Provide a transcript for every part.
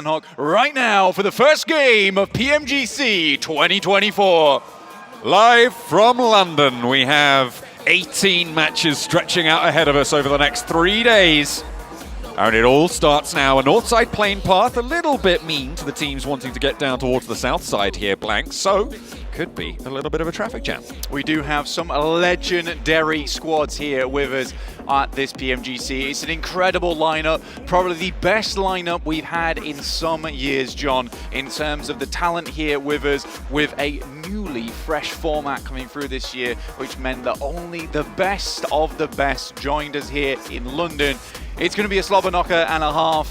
right now for the first game of PMGC 2024. Live from London, we have 18 matches stretching out ahead of us over the next 3 days. And it all starts now. A north side plane path, a little bit mean to the teams wanting to get down towards the south side here, Blank. So, could be a little bit of a traffic jam. We do have some legendary squads here with us at this PMGC. It's an incredible lineup, probably the best lineup we've had in some years, John, in terms of the talent here with us, with a newly fresh format coming through this year, which meant that only the best of the best joined us here in London. It's going to be a slobber knocker and a half.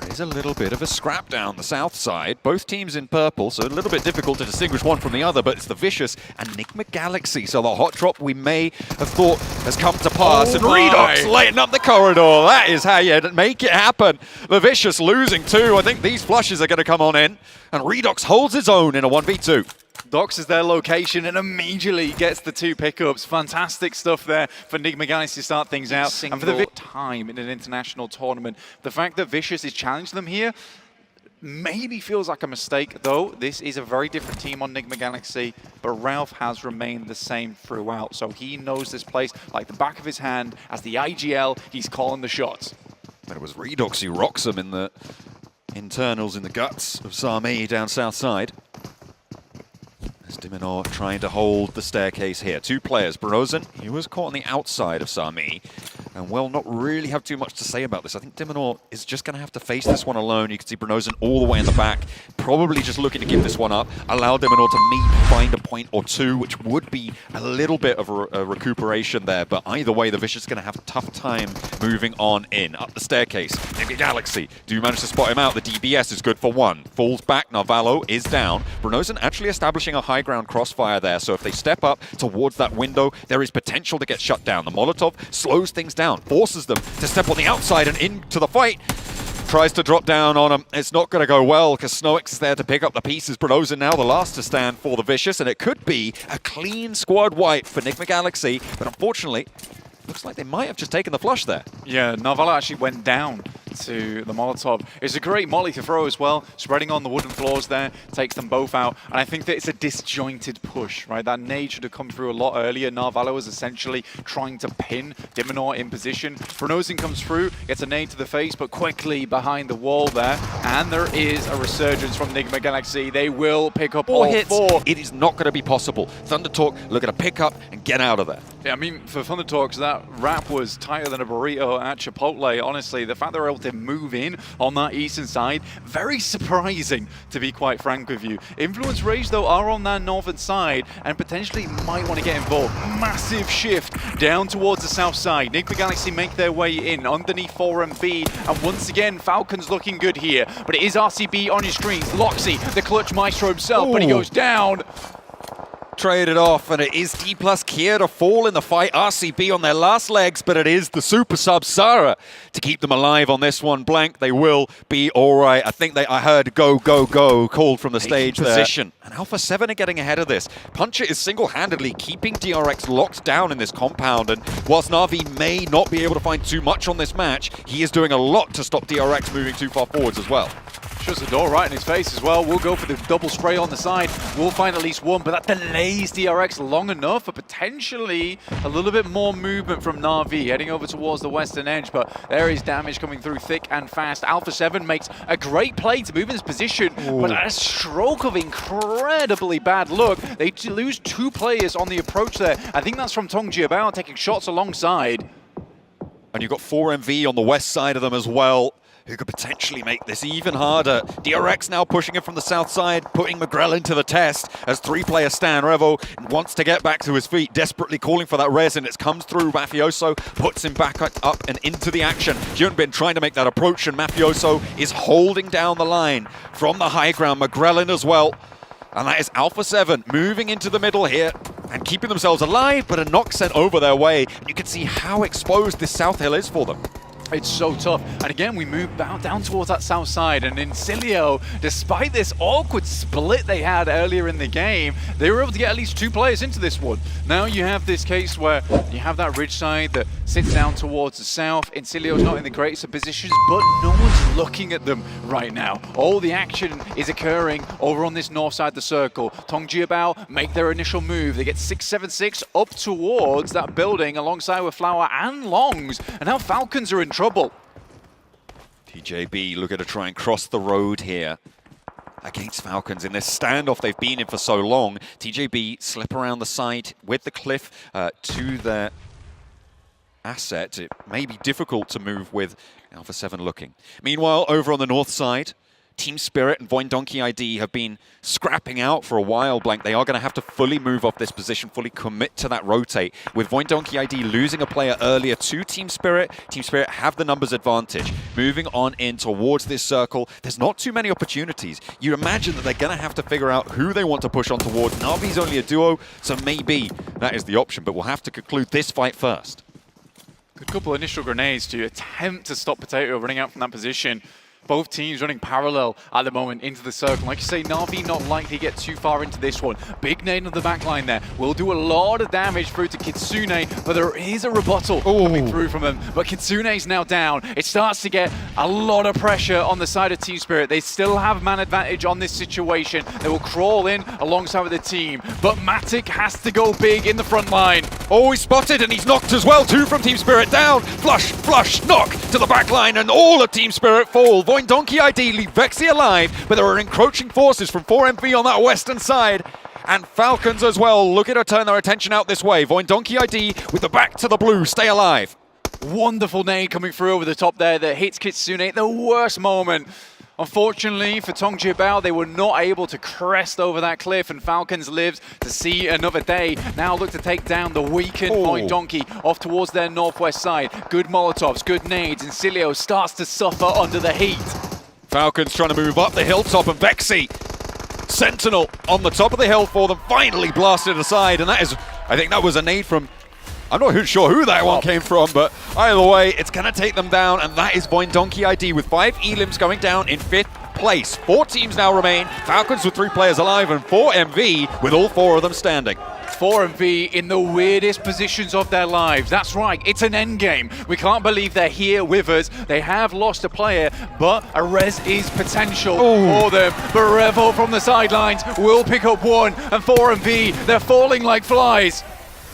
There is a little bit of a scrap down the south side. Both teams in purple, so a little bit difficult to distinguish one from the other, but it's the Vicious and Enigma Galaxy. So the hot drop we may have thought has come to pass. And Redox lighting up the corridor. That is how you make it happen. The Vicious losing too. I think these flushes are going to come on in. And Redox holds his own in a 1v2. Dox is their location and immediately gets the 2 pickups. Fantastic stuff there for Enigma Galaxy to start things out. And for the time in an international tournament, the fact that Vicious is challenging them here maybe feels like a mistake, though. This is a very different team on Enigma Galaxy, but Ralph has remained the same throughout. So he knows this place like the back of his hand. As the IGL, he's calling the shots. But it was Redox who rocks him in the internals, in the guts of Sami down south side. As Diminor trying to hold the staircase here. 2 players. Brozen, he was caught on the outside of Sami. And will not really have too much to say about this. I think Diminor is just going to have to face this one alone. You can see Brozen all the way in the back. Probably just looking to give this one up. Allow Diminor to find a point or 2, which would be a little bit of a recuperation there. But either way, the Vicious is going to have a tough time moving on in. Up the staircase. Enigma Galaxy do manage to spot him out. The DBS is good for 1. Falls back. Narvalo is down. Brozen actually establishing a high ground crossfire there. So if they step up towards that window, there is potential to get shut down. The Molotov slows things down, forces them to step on the outside and into the fight. Tries to drop down on him. It's not going to go well because Snoix is there to pick up the pieces. Brozen now the last to stand for the Vicious, and it could be a clean squad wipe for Enigma Galaxy, but unfortunately, looks like they might have just taken the flush there. Yeah, Narvala actually went down to the Molotov. It's a great molly to throw as well, spreading on the wooden floors there, takes them both out, and I think that it's a disjointed push, right? That nade should have come through a lot earlier. Narvala was essentially trying to pin Diminor in position. Brozen comes through, gets a nade to the face, but quickly behind the wall there, and there is a resurgence from Enigma Galaxy. They will pick up all hits. 4. It is not going to be possible. Thunder Talk looking to pick up and get out of there. Yeah, I mean, for Thunder Talks, that wrap was tighter than a burrito at Chipotle. Honestly, the fact they were able to move in on that eastern side, very surprising, to be quite frank with you. Influence Rage, though, are on that northern side and potentially might want to get involved. Massive shift down towards the south side. Enigma Galaxy make their way in underneath 4MV, and once again, Falcon's looking good here, but it is RCB on your screens. Loxy, the clutch maestro himself, but he goes down. Traded off, and it is D plus Kier to fall in the fight. RCB on their last legs, but it is the super sub Sara to keep them alive on this one. Blank, they will be all right. I think I heard go, go, go called from the stage position. And Alpha 7 are getting ahead of this. Puncher is single-handedly keeping DRX locked down in this compound, and whilst Na'Vi may not be able to find too much on this match, he is doing a lot to stop DRX moving too far forwards as well. Shuts the door right in his face as well. We'll go for the double spray on the side. We'll find at least one, but that delays DRX long enough for potentially a little bit more movement from Na'Vi heading over towards the western edge, but there is damage coming through thick and fast. Alpha 7 makes a great play to move in this position, but a stroke of incredibly bad luck. They lose 2 players on the approach there. I think that's from Tong Jiabao taking shots alongside. And you've got 4MV on the west side of them as well, who could potentially make this even harder. DRX now pushing him from the south side, putting McGrell into the test as 3-player Stan. Revo wants to get back to his feet, desperately calling for that res, and it comes through. Mafioso puts him back up and into the action. Hyunbin trying to make that approach, and Mafioso is holding down the line from the high ground. McGrell in as well. And that is Alpha 7 moving into the middle here and keeping themselves alive, but a knock sent over their way. You can see how exposed this South Hill is for them. It's so tough. And again, we move down towards that south side. And Incilio, despite this awkward split they had earlier in the game, they were able to get at least 2 players into this one. Now you have this case where you have that ridge side that sits down towards the south. Incilio's not in the greatest of positions, but no one's looking at them right now. All the action is occurring over on this north side of the circle. Tongjiabao make their initial move. They get 676 up towards that building alongside with Flower and Longs, and now Falcons are in trouble. TJB looking to try and cross the road here against Falcons in this standoff they've been in for so long. TJB slip around the side with the cliff to their asset. It may be difficult to move with Alpha 7 looking. Meanwhile, over on the north side, Team Spirit and Voin Donkey ID have been scrapping out for a while, Blank. They are going to have to fully move off this position, fully commit to that rotate. With Voin Donkey ID losing a player earlier to Team Spirit have the numbers advantage. Moving on in towards this circle, there's not too many opportunities. You imagine that they're going to have to figure out who they want to push on towards. Na'Vi's only a duo, so maybe that is the option, but we'll have to conclude this fight first. Good couple of initial grenades to attempt to stop Potato running out from that position. Both teams running parallel at the moment into the circle. Like you say, Na'Vi not likely to get too far into this one. Big nade on the back line there. Will do a lot of damage through to Kitsune, but there is a rebuttal coming through from them. But Kitsune's now down. It starts to get a lot of pressure on the side of Team Spirit. They still have man advantage on this situation. They will crawl in alongside with the team. But Matic has to go big in the front line. Oh, he's spotted and he's knocked as well. Two from Team Spirit down. Flush, knock to the back line, and all of Team Spirit fall. Voin Donkey ID leave Vexy alive, but there are encroaching forces from 4MV on that western side. And Falcons as well looking to turn their attention out this way. Voin Donkey ID with the back to the blue, stay alive. Wonderful nade coming through over the top there that hits Kitsune at the worst moment. Unfortunately for Tongjiabao, they were not able to crest over that cliff, and Falcons lived to see another day. Now look to take down the weakened Voin Donkey off towards their northwest side. Good Molotovs, good nades, and Cilio starts to suffer under the heat. Falcons trying to move up the hilltop, and Vexy, Sentinel on the top of the hill for them, finally blasted aside, and that is, I think that was a nade from, I'm not sure who that one came from, but either way, it's going to take them down, and that is Voin Donkey ID with 5 elims going down in 5th place. 4 teams now remain, Falcons with 3 players alive, and 4MV with all 4 of them standing. 4MV in the weirdest positions of their lives. That's right, it's an end game. We can't believe they're here with us. They have lost a player, but a res is potential for them. But Revo from the sidelines will pick up one, and 4MV, they're falling like flies.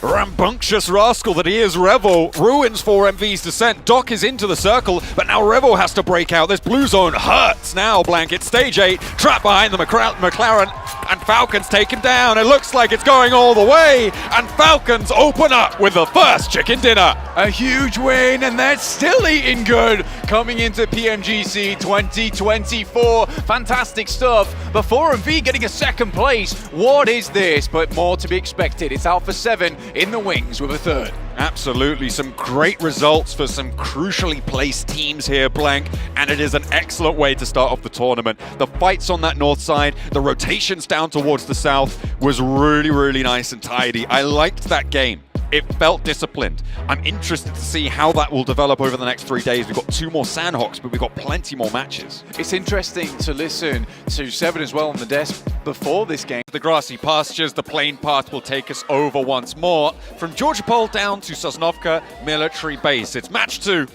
Rambunctious rascal that he is, Revo ruins 4MV's descent. Doc is into the circle, but now Revo has to break out. This blue zone hurts now, Blanket. Stage 8, trapped behind the McLaren, and Falcons take him down. It looks like it's going all the way, and Falcons open up with the first chicken dinner. A huge win, and they're still eating good. Coming into PMGC 2024. Fantastic stuff. But 4MV getting a 2nd place. What is this? But more to be expected. It's Alpha 7 in the wings with a 3rd. Absolutely, some great results for some crucially placed teams here, Blank, and it is an excellent way to start off the tournament. The fights on that north side, the rotations down towards the south was really, really nice and tidy. I liked that game. It felt disciplined. I'm interested to see how that will develop over the next 3 days. We've got 2 more Sandhawks, but we've got plenty more matches. It's interesting to listen to Seven as well on the desk before this game. The grassy pastures, the plain path will take us over once more. From Georgia Pole down to Sosnovka Military Base. It's match 2.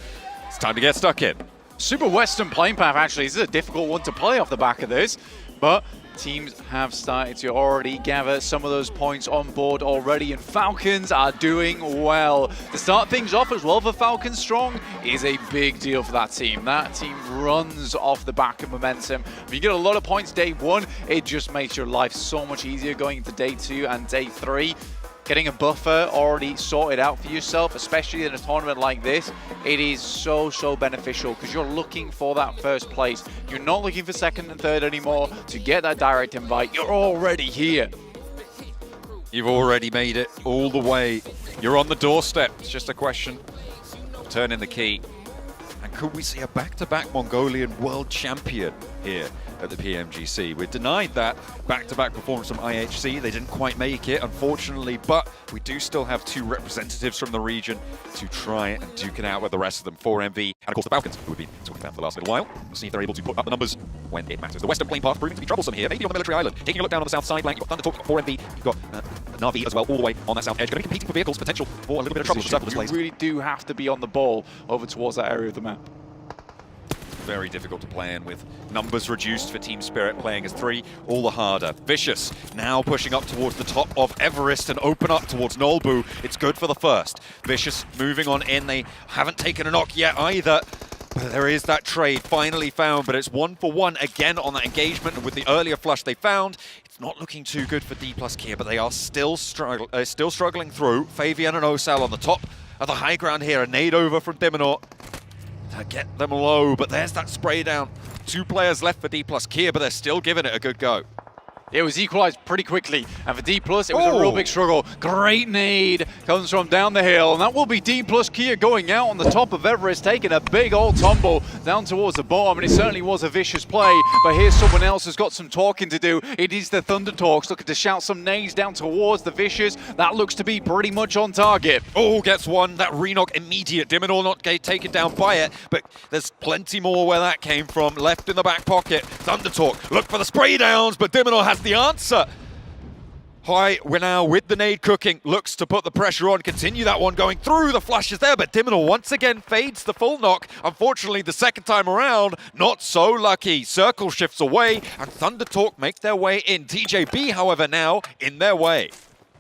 It's time to get stuck in. Super Western Plain Path, actually. This is a difficult one to play off the back of this, but teams have started to already gather some of those points on board already, and Falcons are doing well. To start things off as well for Falcons strong is a big deal for that team. That team runs off the back of momentum. If you get a lot of points day 1, it just makes your life so much easier going into day 2 and day 3. Getting a buffer already sorted out for yourself, especially in a tournament like this, it is so beneficial because you're looking for that 1st place. You're not looking for 2nd and 3rd anymore to get that direct invite. You're already here. You've already made it all the way. You're on the doorstep. It's just a question of turning the key. And could we see a back-to-back Mongolian world champion here at the PMGC. We're denied that back-to-back performance from IHC. They didn't quite make it, unfortunately, but we do still have two representatives from the region to try and duke it out with the rest of them. 4MV and, of course, the Falcons, who we've been talking about for the last little while. We'll see if they're able to put up the numbers when it matters. The western plane path proving to be troublesome here, maybe on the military island. Taking a look down on the south side flank, you've got Thundertalk, you've got 4MV, you've got Na'Vi as well, all the way on that south edge. Going to be competing for vehicles, potential for a little bit of trouble. You really do have to be on the ball over towards that area of the map. Very difficult to play in with numbers reduced for Team Spirit, playing as 3, all the harder. Vicious now pushing up towards the top of Everest and open up towards Nolbu. It's good for the first. Vicious moving on in. They haven't taken a knock yet either. But there is that trade finally found, but it's 1-for-1 again on that engagement. And with the earlier flush they found, it's not looking too good for D+ Kia, but they are still struggling through. Fabian and Osal on the top of the high ground here. A nade over from Diminor to get them low, but there's that spray down. 2 players left for D+ Kia, but they're still giving it a good go. It was equalized pretty quickly, and for D+, it was a real big struggle. Great nade comes from down the hill, and that will be D+ Kia going out on the top of Everest, taking a big old tumble down towards the bottom, and it certainly was a vicious play, but here's someone else who's got some talking to do. It is the Thundertalks looking to shout some nades down towards the Vicious. That looks to be pretty much on target. Oh, gets one. That re-knock immediate. Diminor not taken down by it, but there's plenty more where that came from. Left in the back pocket. Thundertalk look for the spray downs, but Diminor has the answer. High, we're now with the nade cooking, looks to put the pressure on, continue that one going through, the flash is there, but Diminor once again fades the full knock. Unfortunately, the second time around, not so lucky. Circle shifts away, and Thundertalk make their way in. TJB, however, now in their way.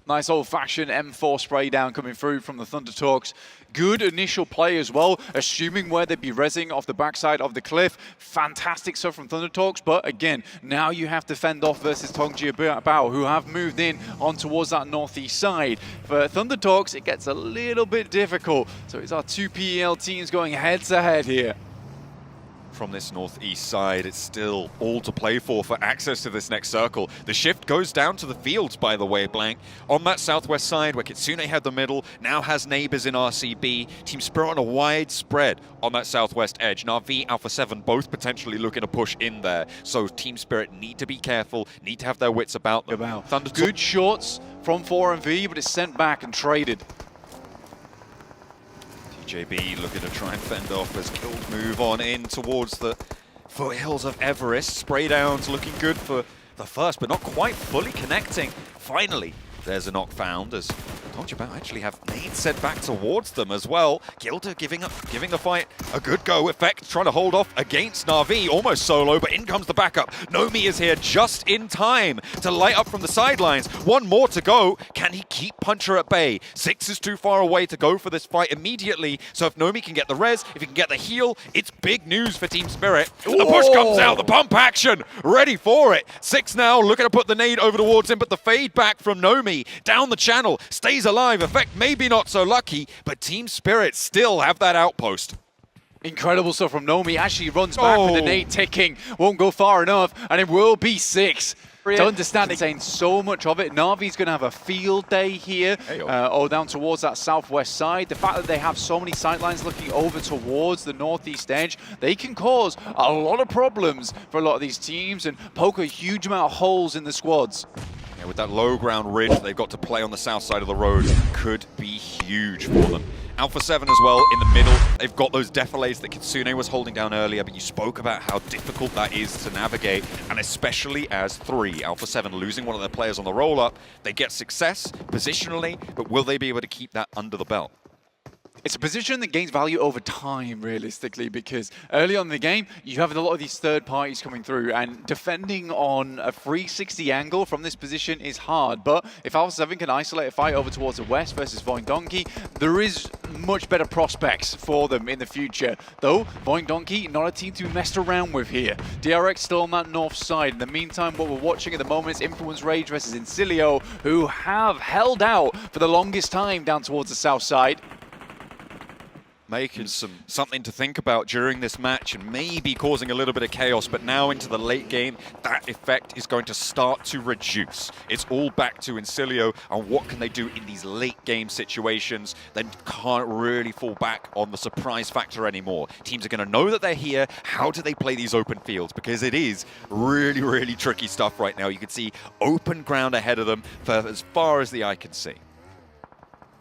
Nice old-fashioned M4 spray down coming through from the Thundertalks. Good initial play as well, assuming where they'd be rezzing off the backside of the cliff. Fantastic stuff from Thundertalks, but again, now you have to fend off versus Tongji Bao, who have moved in on towards that northeast side. For Thundertalks, it gets a little bit difficult. So it's our 2 PEL teams going head-to-head here. From this northeast side, it's still all to play for access to this next circle. The shift goes down to the fields, by the way, Blank. On that southwest side, where Kitsune had the middle, now has neighbors in RCB. Team Spirit on a wide spread on that southwest edge. Na'Vi, Alpha 7, both potentially looking to push in there. So Team Spirit need to be careful, need to have their wits about them. Good shots from 4MV, but it's sent back and traded. JB looking to try and fend off as kills move on in towards the foothills of Everest. Spray downs looking good for the first, but not quite fully connecting. Finally, there's a knock found as Tongji actually have nades sent back towards them as well. Gilda giving the fight a good go. Effect trying to hold off against Na'Vi, almost solo, but in comes the backup. Nomi is here just in time to light up from the sidelines. One more to go. Can he keep Puncher at bay? 6 is too far away to go for this fight immediately. So if Nomi can get the res, if he can get the heal, it's big news for Team Spirit. The push comes out, the pump action, ready for it. 6 now, looking to put the nade over towards him, but the fade back from Nomi down the channel, stays alive. Effect maybe not so lucky, but Team Spirit still have that outpost. Incredible stuff from Nomi. Actually runs back with the nade ticking. Won't go far enough, and it will be 6. To understand it, saying so much of it. Na'Vi's going to have a field day here, down towards that southwest side. The fact that they have so many sightlines looking over towards the northeast edge, they can cause a lot of problems for a lot of these teams and poke a huge amount of holes in the squads. Yeah, with that low ground ridge they've got to play on the south side of the road, could be huge for them. Alpha 7 as well in the middle. They've got those defilés that Kitsune was holding down earlier, but you spoke about how difficult that is to navigate, and especially as 3. Alpha 7 losing one of their players on the roll-up. They get success positionally, but will they be able to keep that under the belt? It's a position that gains value over time, realistically, because early on in the game, you have a lot of these third parties coming through, and defending on a 360 angle from this position is hard. But if Alpha 7 can isolate a fight over towards the west versus Voin Donkey, there is much better prospects for them in the future. Though, Voin Donkey, not a team to mess around with here. DRX still on that north side. In the meantime, what we're watching at the moment is Influence Rage versus Incilio, who have held out for the longest time down towards the south side. making something to think about during this match and maybe causing a little bit of chaos, but now into the late game, that effect is going to start to reduce. It's all back to Incilio and what can they do in these late game situations. They can't really fall back on the surprise factor anymore. Teams are going to know that they're here. How do they play these open fields? Because it is really, really tricky stuff right now. You can see open ground ahead of them for as far as the eye can see.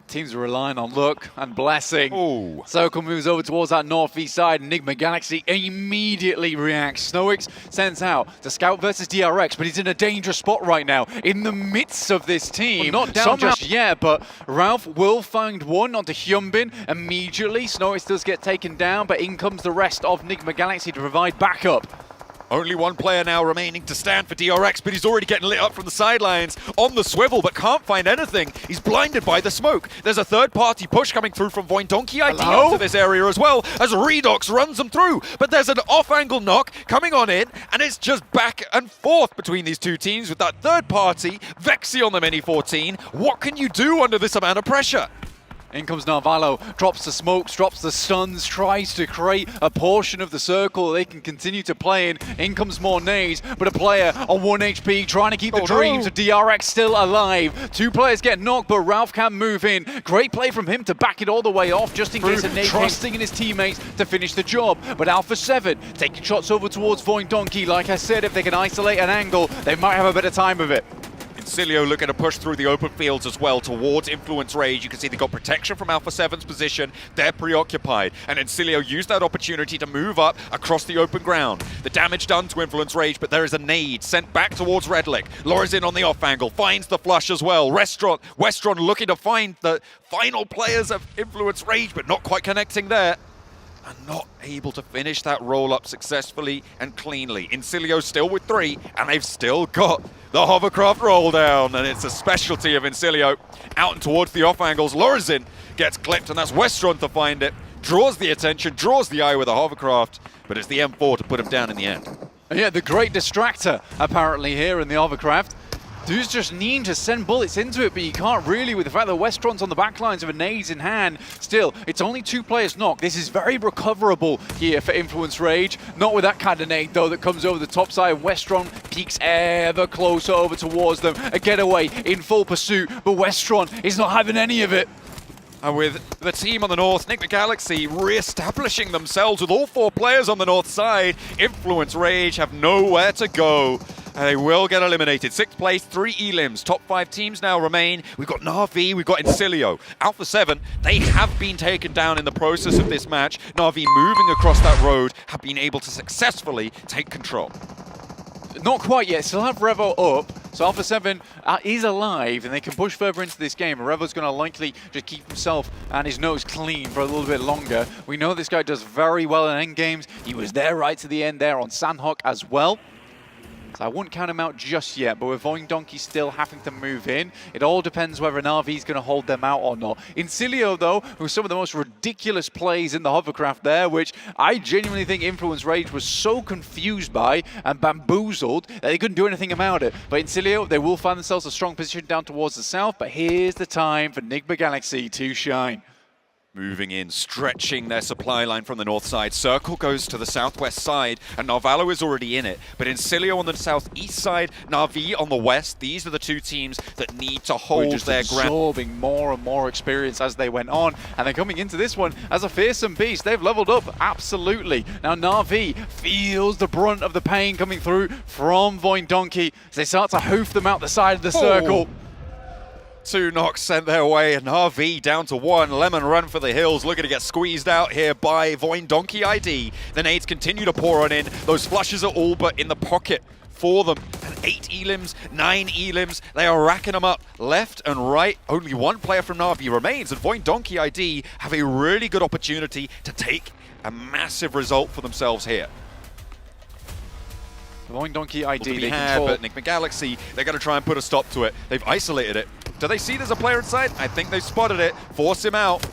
Teams are relying on luck and blessing. Ooh. Circle moves over towards that northeast side. Enigma Galaxy immediately reacts. Snowix sends out to scout versus DRX, but he's in a dangerous spot right now in the midst of this team. Well, not down just yet, but Ralph will find one onto Hyunbin immediately. Snowix does get taken down, but in comes the rest of Enigma Galaxy to provide backup. Only one player now remaining to stand for DRX, but he's already getting lit up from the sidelines on the swivel, but can't find anything. He's blinded by the smoke. There's a third-party push coming through from Voindonki ID onto this area as well, as Redox runs them through. But there's an off-angle knock coming on in, and it's just back and forth between these two teams with that third party, Vexy on the Mini 14. What can you do under this amount of pressure? In comes Narvalo, drops the smokes, drops the stuns, tries to create a portion of the circle they can continue to play in. In comes more nades, but a player on 1 HP trying to keep the dreams of DRX still alive. 2 players get knocked, but Ralph can move in. Great play from him to back it all the way off, just in case a nade trusting in his teammates to finish the job. But Alpha 7 taking shots over towards Voindonki. Like I said, if they can isolate an angle, they might have a better time of it. Incilio looking to push through the open fields as well towards Influence Rage. You can see they got protection from Alpha 7's position. They're preoccupied. And Incilio used that opportunity to move up across the open ground. The damage done to Influence Rage, but there is a nade sent back towards Redlick. Lorazin on the off angle, finds the flush as well. Westron looking to find the final players of Influence Rage, but not quite connecting there. And not able to finish that roll-up successfully and cleanly. Incilio still with 3, and they've still got the hovercraft roll down, and it's a specialty of Incilio. Out and towards the off angles, Lorazin gets clipped, and that's Westron to find it. Draws the attention, draws the eye with a hovercraft, but it's the M4 to put him down in the end. Yeah, the great distractor apparently here in the hovercraft. Dude's just needing to send bullets into it, but you can't really with the fact that Westron's on the back lines of a nades in hand. Still, it's only 2 players knocked. This is very recoverable here for Influence Rage. Not with that kind of nade, though, that comes over the top side. Westron peeks ever closer over towards them. A getaway in full pursuit, but Westron is not having any of it. And with the team on the north, Enigma Galaxy re-establishing themselves with all 4 players on the north side, Influence Rage have nowhere to go. And they will get eliminated. 6th place, 3 elims. Top 5 teams now remain. We've got Na'Vi, we've got Incilio. Alpha 7, they have been taken down in the process of this match. Na'Vi moving across that road have been able to successfully take control. Not quite yet, still have Revo up. So Alpha 7 is alive and they can push further into this game. Revo's going to likely just keep himself and his nose clean for a little bit longer. We know this guy does very well in endgames. He was there right to the end there on Sandhawk as well. So I wouldn't count him out just yet, but with Voindonki still having to move in, it all depends whether Na'Vi's going to hold them out or not. Incilio, though, who's some of the most ridiculous plays in the hovercraft there, which I genuinely think Influence Rage was so confused by and bamboozled that they couldn't do anything about it. But Incilio, they will find themselves a strong position down towards the south, but here's the time for Enigma Galaxy to shine. Moving in, stretching their supply line from the north side. Circle goes to the southwest side, and Narvalo is already in it. But Incilio on the southeast side, Na'Vi on the west, these are the 2 teams that need to hold their ground. Absorbing more and more experience as they went on, and they're coming into this one as a fearsome beast. They've leveled up, absolutely. Now Na'Vi feels the brunt of the pain coming through from Voindonki as they start to hoof them out the side of the circle. 2 knocks sent their way, and Na'Vi down to 1. Lemon run for the hills, looking to get squeezed out here by Voindonki ID. The nades continue to pour on in. Those flushes are all but in the pocket for them. And 8 elims, 9 elims, they are racking them up left and right. Only 1 player from Na'Vi remains, and Voindonki ID have a really good opportunity to take a massive result for themselves here. Voindonki ID, they control. But Enigma Galaxy, they're going to try and put a stop to it. They've isolated it. Do they see there's a player inside? I think they've spotted it. Force him out.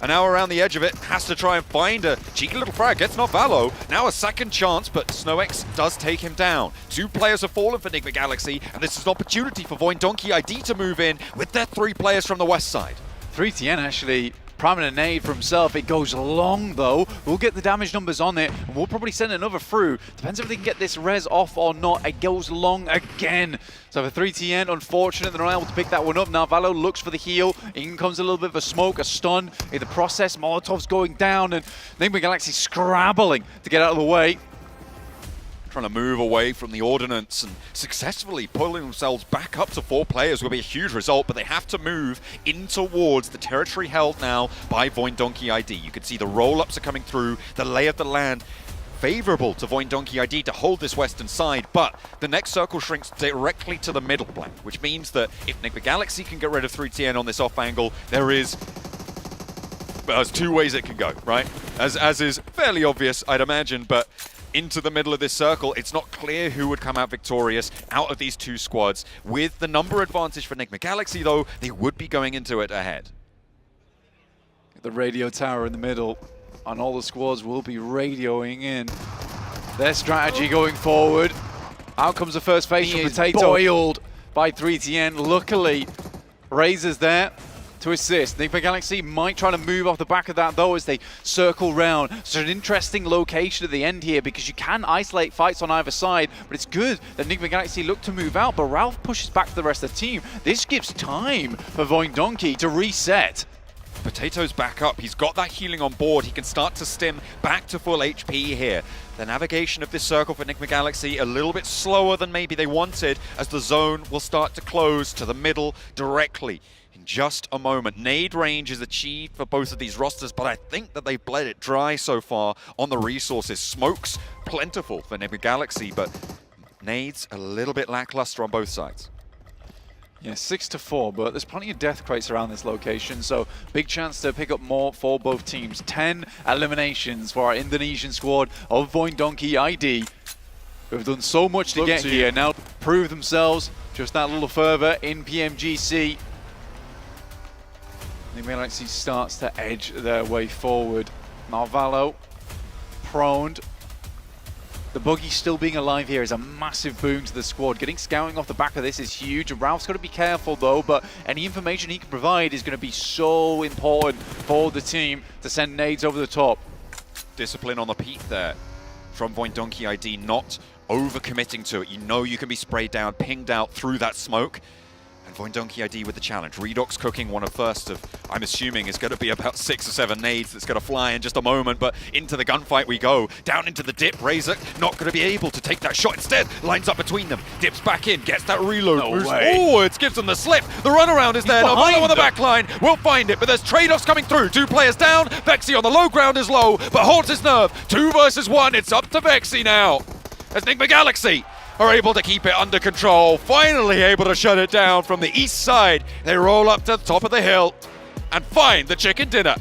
And now around the edge of it, has to try and find a cheeky little frag. Gets Narvalo. Now a second chance, but Snowix does take him down. 2 players have fallen for Enigma Galaxy, and this is an opportunity for Voindonki ID to move in with their 3 players from the west side. 3TN actually priming a nade for himself. It goes long though. We'll get the damage numbers on it, and we'll probably send another through. Depends if they can get this res off or not. It goes long again. So for 3TN, unfortunate they're not able to pick that one up. Now Valo looks for the heal. In comes a little bit of a smoke, a stun. In the process, Molotov's going down, and Enigma Galaxy scrabbling to get out of the way. Trying to move away from the ordnance and successfully pulling themselves back up to 4 players will be a huge result, but they have to move in towards the territory held now by Voindonkey ID. You can see the roll-ups are coming through, the lay of the land favorable to Voindonkey ID to hold this western side, but the next circle shrinks directly to the middle blank, which means that if Enigma Galaxy can get rid of 3TN on this off angle, there's 2 ways it can go, right? As is fairly obvious, I'd imagine, but into the middle of this circle, it's not clear who would come out victorious out of these 2 squads. With the number advantage for Enigma Galaxy, though, they would be going into it ahead. The radio tower in the middle, and all the squads will be radioing in their strategy going forward. Out comes the first phase from Potato. Boiled by 3TN. Luckily, Razor's there to assist. Enigma Galaxy might try to move off the back of that though as they circle round. So an interesting location at the end here because you can isolate fights on either side, but it's good that Enigma Galaxy look to move out, but Ralph pushes back to the rest of the team. This gives time for Voindonkey to reset. Potato's back up. He's got that healing on board. He can start to stim back to full HP here. The navigation of this circle for Enigma Galaxy a little bit slower than maybe they wanted as the zone will start to close to the middle directly. In just a moment. Nade range is achieved for both of these rosters, but I think that they've bled it dry so far on the resources. Smokes plentiful for Enigma Galaxy, but nades a little bit lackluster on both sides. Yeah, 6-4, but there's plenty of death crates around this location, so big chance to pick up more for both teams. 10 eliminations for our Indonesian squad of Voindonkey ID, who have done so much to get here. Now prove themselves just that little further in PMGC. Enigma Galaxy starts to edge their way forward. Narvalo proned. The buggy still being alive here is a massive boon to the squad. Getting scouting off the back of this is huge. Ralph's got to be careful though, but any information he can provide is going to be so important for the team to send nades over the top. Discipline on the peak there from Voindonkey ID, not over-committing to it. You know you can be sprayed down, pinged out through that smoke. And Voindonkey ID with the challenge. Redox cooking one of first of, I'm assuming, is going to be about 6 or 7 nades that's going to fly in just a moment, but into the gunfight we go. Down into the dip, Razor not going to be able to take that shot. Instead, lines up between them, dips back in, gets that reload, moves forwards, gives them the slip. The runaround is there, Narvalo on the back line, will find it, but there's trade-offs coming through. 2 players down, Vexy on the low ground is low, but holds his nerve. 2 versus 1, it's up to Vexy now. As Enigma Galaxy are able to keep it under control, finally able to shut it down from the east side. They roll up to the top of the hill and find the chicken dinner.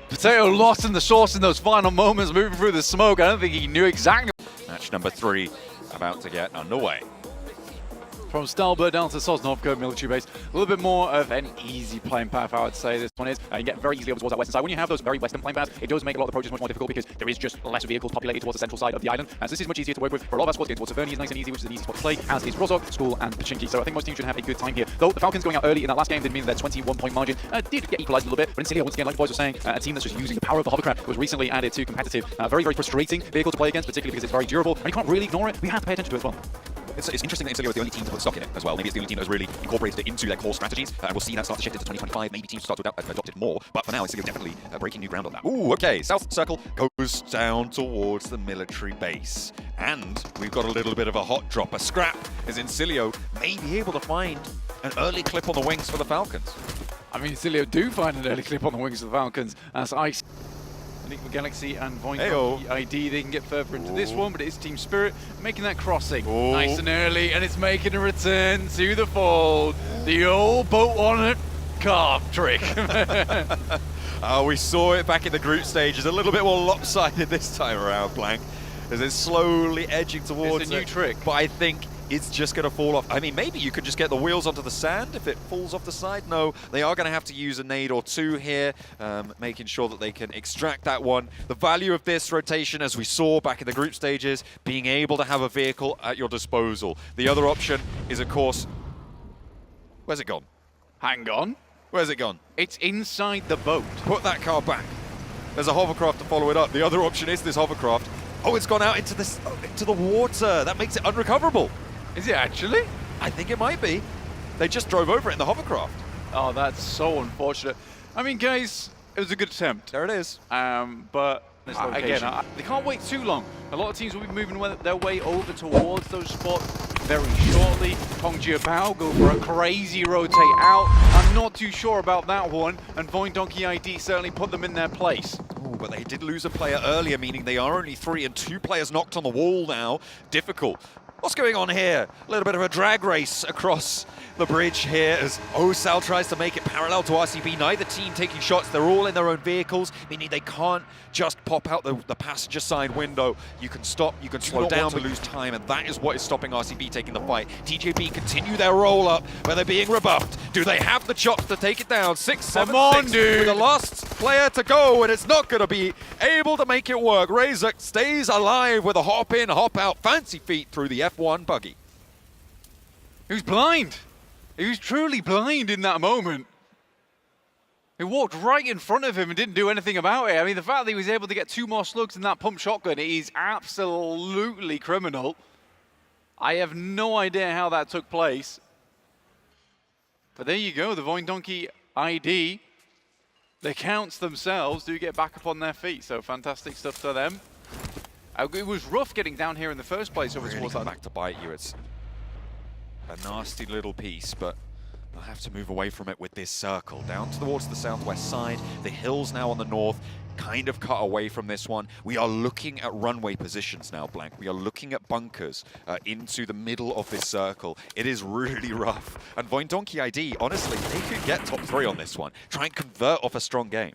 Potato lost in the sauce in those final moments, moving through the smoke. I don't think he knew exactly. Match number 3 about to get underway. From Stalbert down to Sosnovka military base, a little bit more of an easy playing path, I would say this one is. You get very easily over towards that western side. When you have those very western playing paths, it does make a lot of approaches much more difficult because there is just less vehicles populated towards the central side of the island. And so this is much easier to work with. For a lot of our squads, getting towards Taverny is nice and easy, which is an easy spot to play, as is Rozhok, School, and Pachinki. So I think most teams should have a good time here. Though the Falcons going out early in that last game did mean that their 21-point margin did get equalized a little bit. But in Cilia, once again, like the boys were saying, a team that's just using the power of the hovercraft was recently added to competitive. Very, very frustrating vehicle to play against, particularly because it's very durable, and you can't really ignore it. We have to pay attention to it as well. It's interesting that Cilia was the only team to put stock in it as well. Maybe it's the only team that has really incorporated it into their core strategies. And we'll see that start to shift into 2025. Maybe teams start to adopt it more. But for now, Cilia definitely breaking new ground on that. Ooh, okay. South circle goes down towards the military base. And we've got a little bit of a hot drop. A scrap, as Incilio may be able to find an early clip on the wings for the Falcons. I mean, Incilio do find an early clip on the wings of the Falcons as Ice. Enigma Galaxy and Voindonkey ID, they can get further into this one, but it is Team Spirit making that crossing nice and early, and it's making a return to the fold. The old boat on it carve trick. We saw it back in the group stages, a little bit more lopsided this time around, Blank, as it's slowly edging towards it's a new trick. But I think it's just going to fall off. I mean, maybe you could just get the wheels onto the sand if it falls off the side. No, they are going to have to use a nade or 2 here, making sure that they can extract that one. The value of this rotation, as we saw back in the group stages, being able to have a vehicle at your disposal. The other option is, of course, where's it gone? Hang on. Where's it gone? It's inside the boat. Put that car back. There's a hovercraft to follow it up. The other option is this hovercraft. Oh, it's gone out into the water. That makes it unrecoverable. Is it actually? I think it might be. They just drove over it in the hovercraft. Oh, that's so unfortunate. I mean, guys, it was a good attempt. There it is. But again, they can't wait too long. A lot of teams will be moving their way over towards those spots very shortly. PMGC go for a crazy rotate out. I'm not too sure about that one, and Donkey ID certainly put them in their place. Ooh, but they did lose a player earlier, meaning they are only 3 and 2 players knocked on the wall now. Difficult. What's going on here? A little bit of a drag race across the bridge here as Osal tries to make it parallel to RCB. Neither team taking shots. They're all in their own vehicles, meaning they can't just pop out the passenger side window. You can stop, you can slow down to lose time, and that is what is stopping RCB taking the fight. TJB continue their roll up, but they're being rebuffed. Do they have the chops to take it down? 6-7-6 Come on, dude. with the last player to go, and it's not going to be able to make it work. Razor stays alive with a hop in, hop out, fancy feet through the F1 buggy. He was blind. He was truly blind in that moment. He walked right in front of him and didn't do anything about it. I mean, the fact that he was able to get 2 more slugs in that pump shotgun is absolutely criminal. I have no idea how that took place. But there you go, the Donkey ID. The counts themselves do get back up on their feet, so fantastic stuff to them. It was rough getting down here in the first place over towards that. Back to bite you. It's a nasty little piece, but I'll have to move away from it with this circle. Down towards the southwest side, the hills now on the north, kind of cut away from this one. We are looking at runway positions now, Blank. We are looking at bunkers into the middle of this circle. It is really rough. And Donkey ID, honestly, they could get top 3 on this one. Try and convert off a strong game.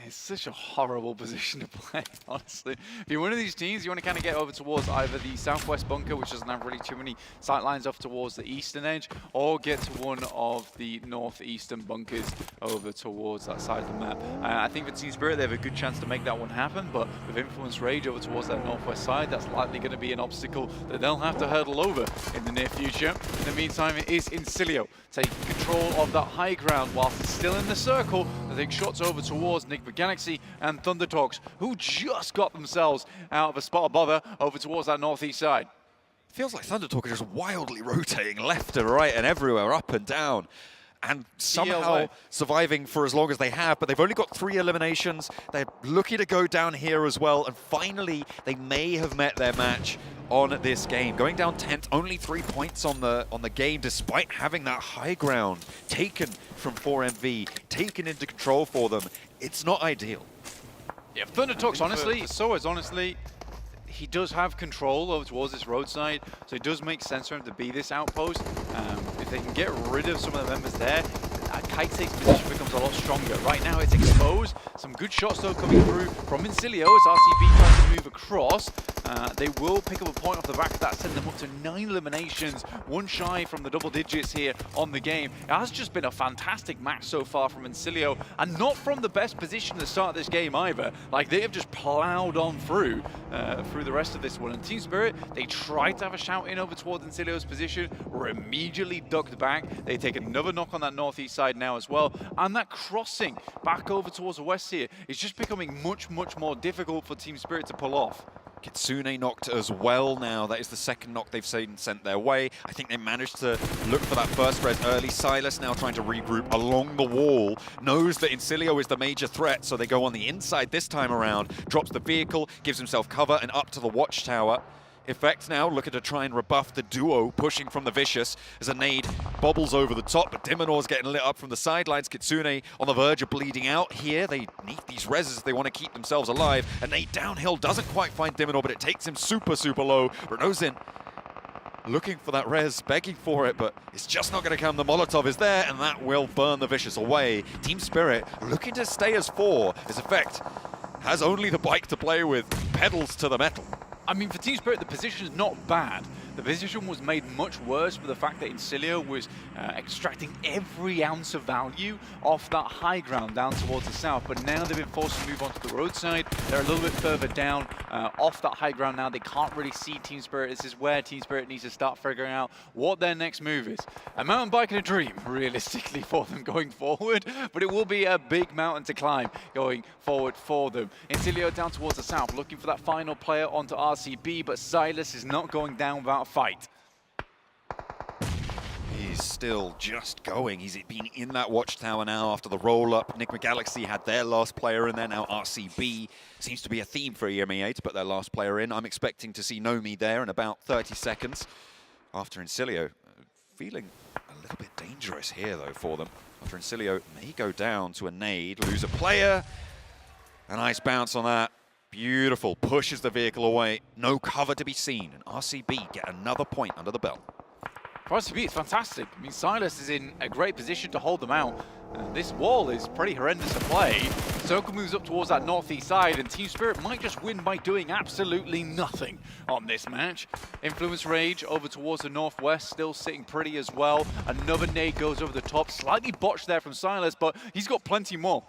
It's such a horrible position to play, honestly. If you're one of these teams, you want to kind of get over towards either the southwest bunker, which doesn't have really too many sight lines off towards the eastern edge, or get to one of the northeastern bunkers over towards that side of the map. I think for Team Spirit, they have a good chance to make that one happen, but with Influence Rage over towards that northwest side, that's likely going to be an obstacle that they'll have to hurdle over in the near future. In the meantime, it is Incilio taking control of that high ground whilst it's still in the circle. They take shots over towards Nick Galaxy and Thundertalks, who just got themselves out of a spot of bother over towards that northeast side. Feels like Thundertalk are just wildly rotating left and right and everywhere, up and down, and somehow surviving for as long as they have, but they've only got 3 eliminations. They're looking to go down here as well, and finally they may have met their match on this game. Going down 10th, only 3 points on the game, despite having that high ground taken from 4MV, taken into control for them. It's not ideal. Yeah, Thundertalks, honestly, he does have control over towards this roadside, so it does make sense for him to be this outpost. If they can get rid of some of the members there, Kite Take's position becomes a lot stronger. Right now it's exposed. Some good shots though coming through from Incilio as RCB tries to move across. They will pick up a point off the back of that, send them up to 9 eliminations, 1 shy from the double digits here on the game. It has just been a fantastic match so far from Incilio, and not from the best position to start this game either. Like, they have just plowed on through the rest of this one. And Team Spirit, they tried to have a shout in over towards Incilio's position, were immediately ducked back. They take another knock on that northeast side now as well, and that crossing back over towards the west here is just becoming much more difficult for Team Spirit to pull off. Kitsune knocked as well now. That is the second knock they've sent their way. I think they managed to look for that first res early. Silas now trying to regroup along the wall. Knows that Incilio is the major threat, so they go on the inside this time around. Drops the vehicle, gives himself cover, and up to the watchtower. Effect now looking to try and rebuff the duo pushing from the Vicious as a nade bobbles over the top, but Diminor's getting lit up from the sidelines. Kitsune on the verge of bleeding out here. They need these reses if they want to keep themselves alive. A nade downhill doesn't quite find Diminor, but it takes him super low. Renozin looking for that res, begging for it, but it's just not going to come. The Molotov is there, and that will burn the Vicious away. Team Spirit looking to stay as 4. As Effect has only the bike to play with, pedals to the metal. I mean, for Team Spirit, the position is not bad. the position was made much worse by the fact that Incilio was extracting every ounce of value off that high ground down towards the south. But now they've been forced to move onto the roadside. They're a little bit further down off that high ground now. They can't really see Team Spirit. This is where Team Spirit needs to start figuring out what their next move is. A mountain bike and a dream, realistically, for them going forward, but it will be a big mountain to climb going forward for them. Incilio down towards the south, looking for that final player onto RCB, but Silas is not going down without a fight. He's still just going. He's been in that watchtower now after the roll-up. Enigma Galaxy had their last player in there. Now RCB seems to be a theme for EMEA to put their last player in. I'm expecting to see Nomi there in about 30 seconds after Incilio. Feeling a little bit dangerous here, though, for them. After Incilio may go down to a nade, lose a player. A nice bounce on that. Beautiful. Pushes the vehicle away. No cover to be seen. And RCB get another point under the belt. For RCB, it's fantastic. I mean, Silas is in a great position to hold them out. This wall is pretty horrendous to play. Circle moves up towards that northeast side, and Team Spirit might just win by doing absolutely nothing on this match. Influence Rage over towards the northwest, still sitting pretty as well. Another nade goes over the top. Slightly botched there from Silas, but he's got plenty more.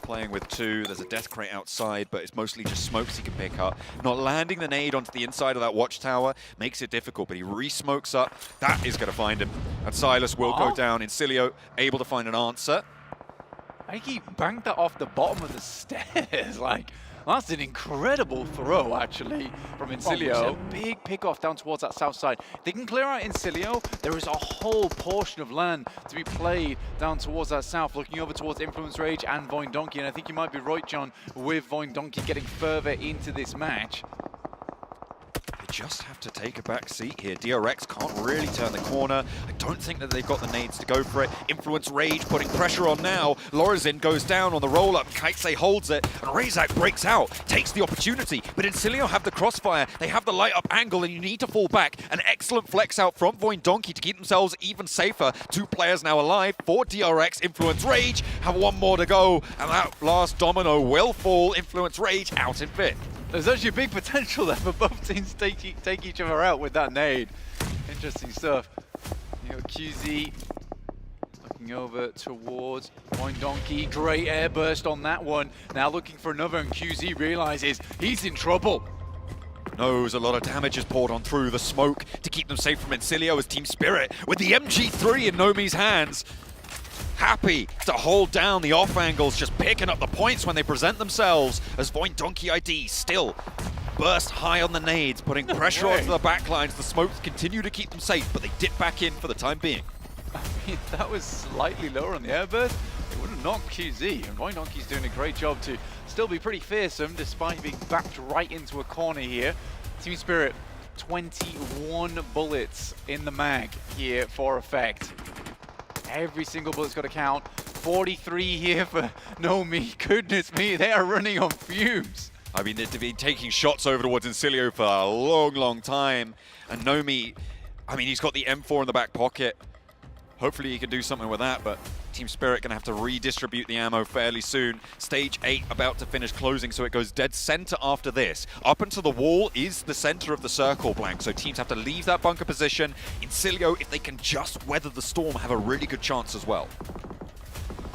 Playing with two, there's a death crate outside, but it's mostly just smokes he can pick up. Not landing the nade onto the inside of that watchtower makes it difficult, but he re-smokes up. That is going to find him. And Silas will go down. Incilio able to find an answer. I think he banked that off the bottom of the stairs. Like, that's an incredible throw, actually, from Incilio. Big pick-off down towards that south side. They can clear out Incilio. There is a whole portion of land to be played down towards that south, looking over towards Influence Rage and Voin Donkey. And I think you might be right, John, with Voin Donkey getting further into this match. They just have to take a back seat here. DRX can't really turn the corner. I don't think that they've got the nades to go for it. Influence Rage putting pressure on now. Lorazin goes down on the roll-up. Kaitse holds it, and Razak breaks out, takes the opportunity. But Incilio have the crossfire. They have the light-up angle, and you need to fall back. An excellent flex out from Voin Donkey to keep themselves even safer. Two players now alive for DRX. Influence Rage have one more to go, and that last domino will fall. Influence Rage out in fifth. There's actually a big potential there for both teams to take each other out with that nade. Interesting stuff. You know, QZ looking over towards Voin Donkey. Great air burst on that one. Now looking for another, and QZ realizes he's in trouble. Knows a lot of damage is poured on through the smoke to keep them safe from Incilio as Team Spirit with the MG3 in Nomi's hands. Happy to hold down the off angles, just picking up the points when they present themselves as Voin Donkey ID still burst high on the nades, putting pressure onto the backlines. The smokes continue to keep them safe, but they dip back in for the time being. I mean, that was slightly lower on the airburst. It would have knocked QZ, and Voin Donkey's doing a great job to still be pretty fearsome despite being backed right into a corner here. Team Spirit, 21 bullets in the mag here for effect. Every single bullet's got to count. 43 here for Nomi. Goodness me, they are running on fumes. I mean, they've been taking shots over towards Incilio for a long, long time. And Nomi, I mean, he's got the M4 in the back pocket. Hopefully he can do something with that, but Team Spirit going to have to redistribute the ammo fairly soon. Stage 8 about to finish closing, so it goes dead center after this. Up into the wall is the center of the circle blank, so teams have to leave that bunker position. Incilio, if they can just weather the storm, have a really good chance as well.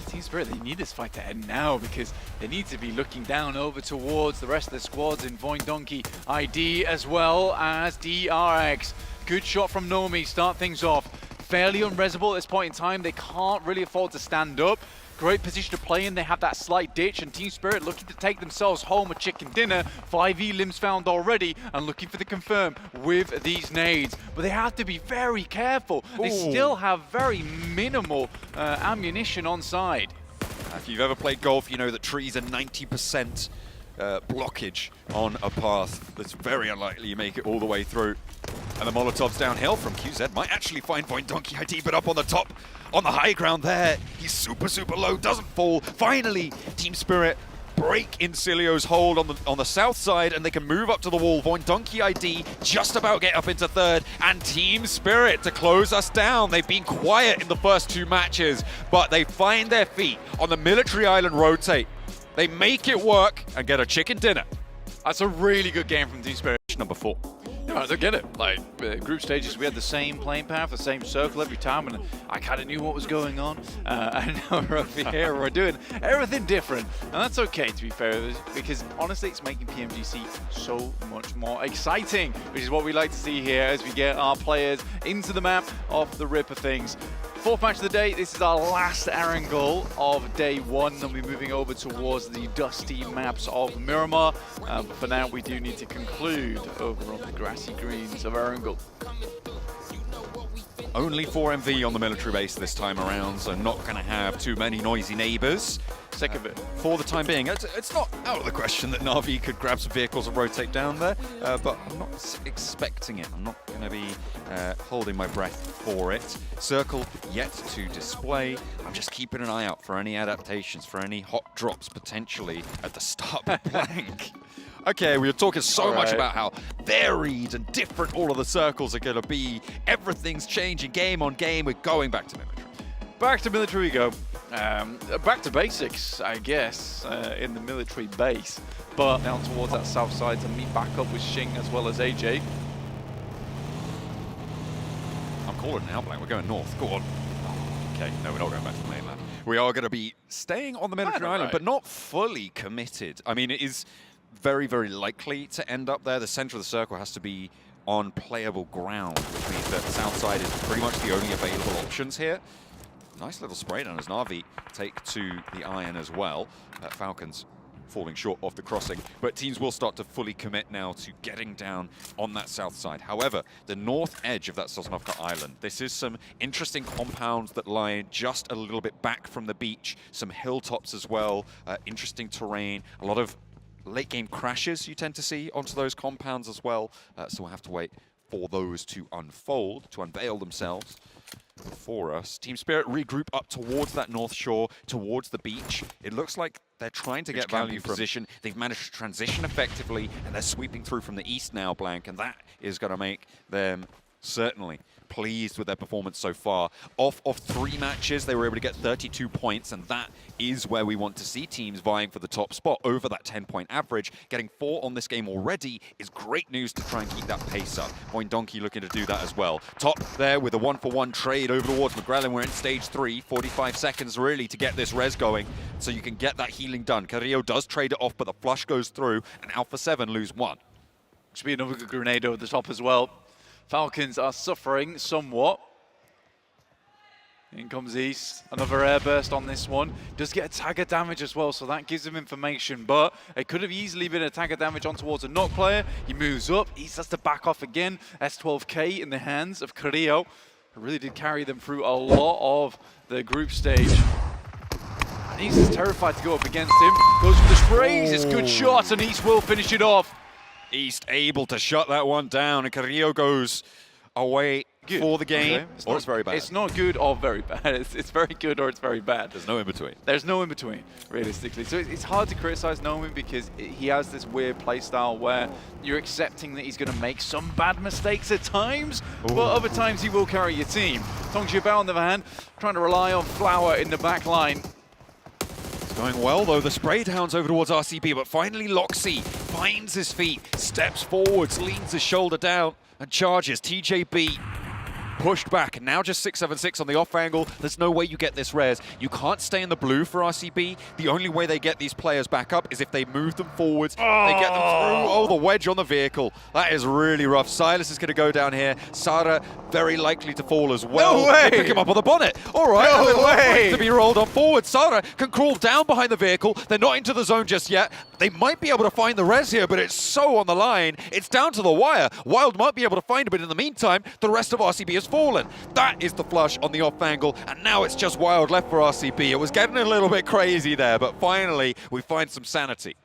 Team Spirit, they need this fight to end now because they need to be looking down over towards the rest of the squads in Voin Donkey ID as well as DRX. Good shot from Nomi, start things off. Fairly unresable at this point in time. They can't really afford to stand up. Great position to play in. They have that slight ditch, and Team Spirit looking to take themselves home a chicken dinner. 5E limbs found already, and looking for the confirm with these nades. But they have to be very careful. They still have very minimal ammunition on side. If you've ever played golf, you know that trees are 90% blockage on a path. That's very unlikely you make it all the way through. And the Molotovs downhill from QZ might actually find Voin Donkey ID, but up on the top, on the high ground there, he's super, super low, doesn't fall. Finally, Team Spirit break Incilio's hold on the south side, and they can move up to the wall. Voin Donkey ID just about get up into third, and Team Spirit to close us down. They've been quiet in the first two matches, but they find their feet on the Military Island rotate. They make it work and get a chicken dinner. That's a really good game from Team Spirit. Number 4. No, I don't get it. Like, group stages, we had the same playing path, the same circle every time, and I kind of knew what was going on. And now we're over here, we're doing everything different. And that's okay, to be fair, because honestly, it's making PMGC so much more exciting, which is what we like to see here as we get our players into the map off the rip of things. Fourth match of the day, this is our last Erangel of day one. Then we'll be moving over towards the dusty maps of Miramar. But for now, we do need to conclude over on the grassy greens of Erangel. Only 4 MV on the military base this time around, so not going to have too many noisy neighbors. Sick of it. For the time being, it's not out of the question that Na'Vi could grab some vehicles and rotate down there, but I'm not expecting it. I'm not going to be holding my breath for it. Circle yet to display. I'm just keeping an eye out for any adaptations, for any hot drops potentially at the start of blank. Okay, we were talking so much about how varied and different all of the circles are going to be. Everything's changing game on game. We're going back to military. Back to military we go. Back to basics, I guess, in the military base. But down towards that south side to meet back up with Xing as well as AJ. I'm calling it now, Blank. We're going north. Go on. Okay, no, we're not going back to the mainland. We are going to be staying on the military island, but not fully committed. I mean, it is very, very likely to end up there. The center of the circle has to be on playable ground, which means that south side is pretty much the only available options here. Nice little spray down as Na'Vi take to the iron as well. Falcons falling short of the crossing, but teams will start to fully commit now to getting down on that south side. However, the north edge of that Sosnovka Island, this is some interesting compounds that lie just a little bit back from the beach, some hilltops as well, interesting terrain, a lot of late game crashes you tend to see onto those compounds as well, so we'll have to wait for those to unfold, to unveil themselves for us. Team Spirit regroup up towards that north shore, towards the beach. It looks like they're trying to get value position. They've managed to transition effectively, and they're sweeping through from the east now, Blank, and that is going to make them certainly pleased with their performance so far. Off of 3 matches, they were able to get 32 points, and that is where we want to see teams vying for the top spot over that 10-point average. Getting 4 on this game already is great news to try and keep that pace up. Boyne Donkey looking to do that as well. Top there with a 1-for-1 trade over towards McGrellin. We're in stage 3, 45 seconds really to get this res going, so you can get that healing done. Carrillo does trade it off, but the flush goes through, and Alpha 7 lose 1. Should be another good grenade over the top as well. Falcons are suffering somewhat. In comes East, another airburst on this one. Does get a tagger damage as well, so that gives him information, but it could have easily been a tagger damage on towards a knock player. He moves up, East has to back off again. S12K in the hands of Carrillo. Really did carry them through a lot of the group stage. And East is terrified to go up against him. Goes for the sprays, it's good shots, and East will finish it off. East able to shut that one down, and Carrillo goes away for the game. Okay. It's very bad. It's not good or very bad. It's very good or it's very bad. There's no in between. There's no in between, realistically. So it's hard to criticize Noman because he has this weird playstyle where you're accepting that he's going to make some bad mistakes at times, but other times he will carry your team. Tong Jiabao, on the other hand, trying to rely on Flower in the back line. Going well though, the spray downs over towards RCB, but finally Loxy finds his feet, steps forwards, leans his shoulder down and charges. TJB pushed back, and now just 676 on the off angle. There's no way you get this res. You can't stay in the blue for RCB. The only way they get these players back up is if they move them forwards. They get them through. Oh, the wedge on the vehicle. That is really rough. Silas is going to go down here. Sara very likely to fall as well. No way! They pick him up on the bonnet. All right, no way! To be rolled on forward. Sara can crawl down behind the vehicle. They're not into the zone just yet. They might be able to find the res here, but it's so on the line. It's down to the wire. Wild might be able to find it, but in the meantime, the rest of RCB has fallen. That is the flush on the off angle, and now it's just Wild left for RCB. It was getting a little bit crazy there, but finally we find some sanity.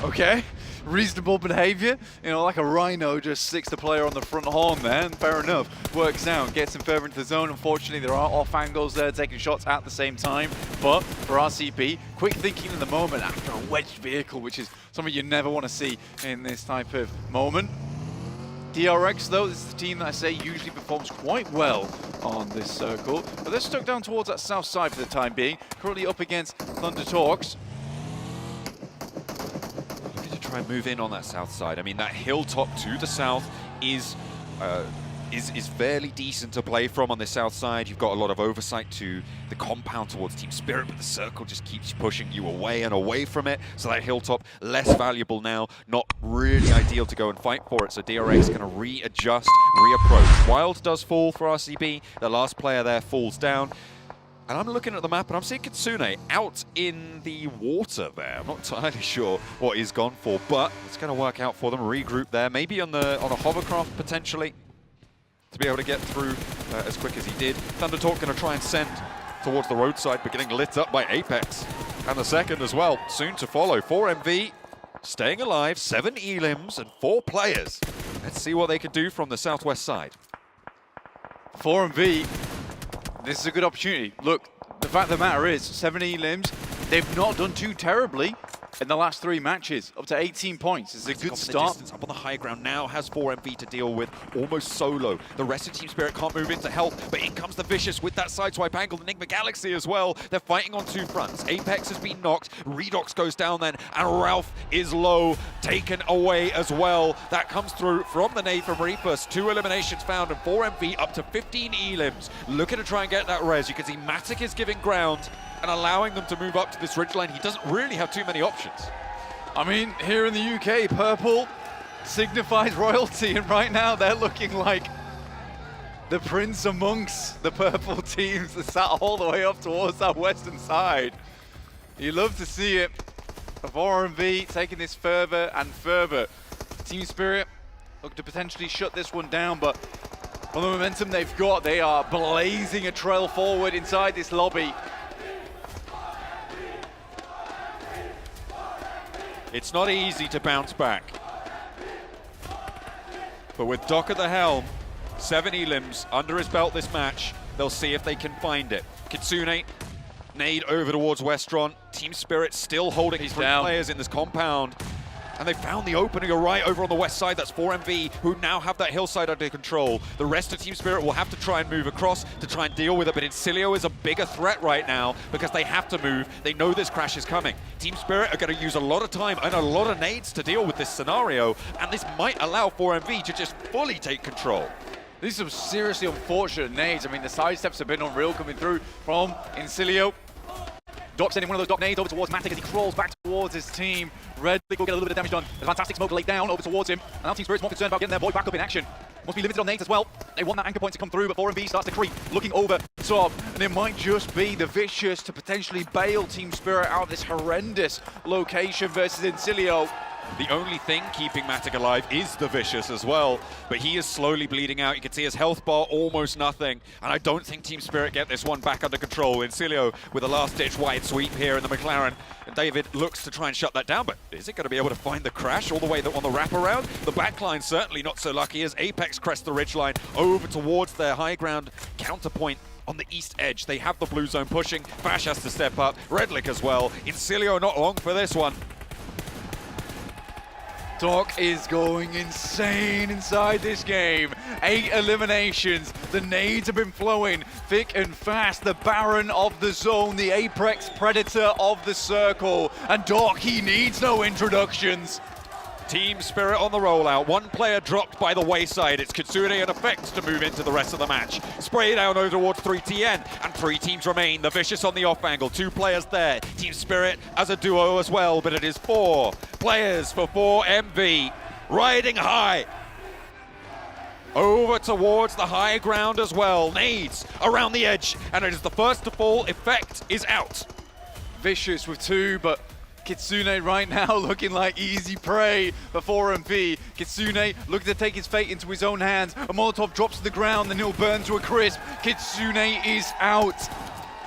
Okay, reasonable behavior. You know, like a rhino just sticks the player on the front horn there, and fair enough. Works out, gets him further into the zone. Unfortunately, there are off angles there taking shots at the same time. But for RCB, quick thinking in the moment after a wedged vehicle, which is something you never want to see in this type of moment. DRX, though, this is the team that I say usually performs quite well on this circle. But they're stuck down towards that south side for the time being. Currently up against Thunder Talks. Looking to try try and move in on that south side. I mean, that hilltop to the south is fairly decent to play from on the south side. You've got a lot of oversight to the compound towards Team Spirit, but the circle just keeps pushing you away and away from it. So that hilltop, less valuable now, not really ideal to go and fight for it. So DRX going to readjust, reapproach. Wild does fall for RCB. The last player there falls down. And I'm looking at the map and I'm seeing Kitsune out in the water there. I'm not entirely sure what he's gone for, but it's going to work out for them. Regroup there, maybe on a hovercraft potentially, to be able to get through as quick as he did. Thundertalk going to try and send towards the roadside, but getting lit up by Apex. And the second as well, soon to follow. 4MV staying alive, 7 elims and 4 players. Let's see what they can do from the southwest side. 4MV, this is a good opportunity. Look, the fact of the matter is, 7 elims, they've not done too terribly in the last 3 matches, up to 18 points. It's a good start. Up on the high ground now has 4MV to deal with, almost solo. The rest of Team Spirit can't move in to help, but in comes the Vicious with that sideswipe angle. Enigma Galaxy as well. They're fighting on 2 fronts. Apex has been knocked, Redox goes down then, and Ralph is low, taken away as well. That comes through from the nade from Reapers. 2 eliminations found, and 4MV up to 15 elims. Looking to try and get that res. You can see Matic is giving ground and allowing them to move up to this ridgeline. He doesn't really have too many options. I mean, here in the UK, purple signifies royalty, and right now they're looking like the prince amongst the purple teams that sat all the way up towards that western side. You love to see it. 4MV taking this further and further. Team Spirit look to potentially shut this one down, but on the momentum they've got, they are blazing a trail forward inside this lobby. It's not easy to bounce back. But with Doc at the helm, 7 elims under his belt this match, they'll see if they can find it. Kitsune, nade over towards Westron. Team Spirit still holding his 3 players in this compound. And they found the opening right over on the west side. That's 4MV, who now have that hillside under control. The rest of Team Spirit will have to try and move across to try and deal with it, but Incilio is a bigger threat right now because they have to move. They know this crash is coming. Team Spirit are going to use a lot of time and a lot of nades to deal with this scenario, and this might allow 4MV to just fully take control. These are some seriously unfortunate nades. I mean, the sidesteps have been unreal coming through from Incilio. Doc sending one of those Doc nades over towards Matic as he crawls back towards his team. Red will get a little bit of damage done. A fantastic smoke laid down over towards him. And now Team Spirit's more concerned about getting their boy back up in action. Must be limited on nades as well. They want that anchor point to come through, but 4MV starts to creep, looking over top. And it might just be the Vicious to potentially bail Team Spirit out of this horrendous location versus Incilio. The only thing keeping Matic alive is the Vicious as well, but he is slowly bleeding out. You can see his health bar almost nothing, and I don't think Team Spirit get this one back under control. Incilio with a last-ditch wide sweep here in the McLaren, and David looks to try and shut that down, but is it going to be able to find the crash all the way on the wraparound? The backline certainly not so lucky as Apex crest the ridgeline over towards their high ground counterpoint. On the east edge, they have the blue zone pushing. Fash has to step up, Redlick as well. Incilio not long for this one. Doc is going insane inside this game. 8 eliminations. The nades have been flowing thick and fast. The Baron of the zone, the Apex Predator of the circle. And Doc, he needs no introductions. Team Spirit on the rollout. 1 player dropped by the wayside. It's Kitsune and Effects to move into the rest of the match. Spray down over towards 3TN, and 3 teams remain. The Vicious on the off angle. 2 players there. Team Spirit as a duo as well, but it is 4 players for 4MV. Riding high. Over towards the high ground as well. Nades around the edge, and it is the first to fall. Effect is out. Vicious with 2, but Kitsune right now looking like easy prey for 4MV. Kitsune looking to take his fate into his own hands. A Molotov drops to the ground, then he'll burn to a crisp. Kitsune is out.